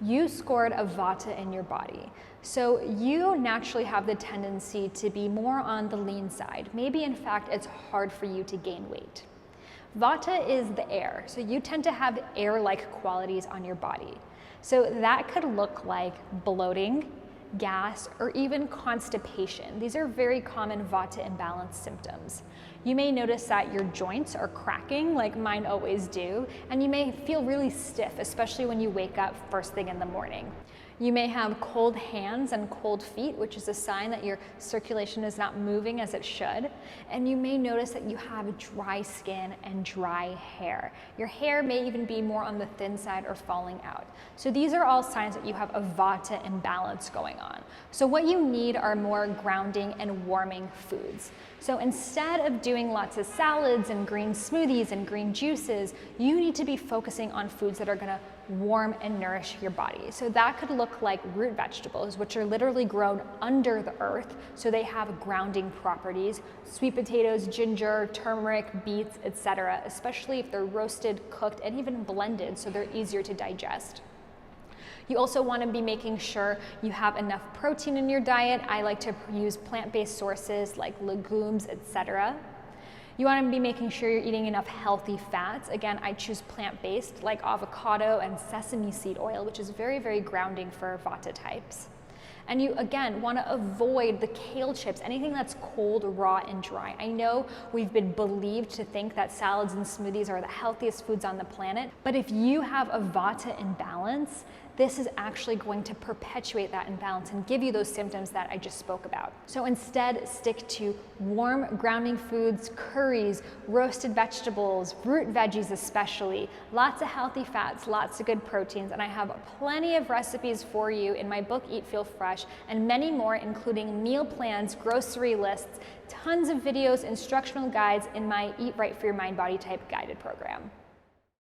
you scored a Vata in your body. So you naturally have the tendency to be more on the lean side. Maybe in fact, it's hard for you to gain weight. Vata is the air, so you tend to have air-like qualities on your body. So that could look like bloating, gas, or even constipation. These are very common Vata imbalance symptoms. You may notice that your joints are cracking, like mine always do, and you may feel really stiff, especially when you wake up first thing in the morning. You may have cold hands and cold feet, which is a sign that your circulation is not moving as it should. And you may notice that you have dry skin and dry hair. Your hair may even be more on the thin side or falling out. So these are all signs that you have a Vata imbalance going on. So what you need are more grounding and warming foods. So instead of doing lots of salads and green smoothies and green juices, you need to be focusing on foods that are gonna warm and nourish your body. So that could look like root vegetables, which are literally grown under the earth, so they have grounding properties. Sweet potatoes, ginger, turmeric, beets, etc., especially if they're roasted, cooked, and even blended, so they're easier to digest. You also want to be making sure you have enough protein in your diet. I like to use plant-based sources like legumes, etc. You want to be making sure you're eating enough healthy fats. Again, I choose plant-based like avocado and sesame seed oil, which is very, very grounding for Vata types. And you, again, want to avoid the kale chips, anything that's cold, raw, and dry. I know we've been believed to think that salads and smoothies are the healthiest foods on the planet, but if you have a Vata imbalance, this is actually going to perpetuate that imbalance and give you those symptoms that I just spoke about. So instead, stick to warm, grounding foods, curries, roasted vegetables, root veggies especially, lots of healthy fats, lots of good proteins, and I have plenty of recipes for you in my book, Eat, Feel Fresh, and many more, including meal plans, grocery lists, tons of videos, instructional guides in my Eat Right for Your Mind-Body Type guided program.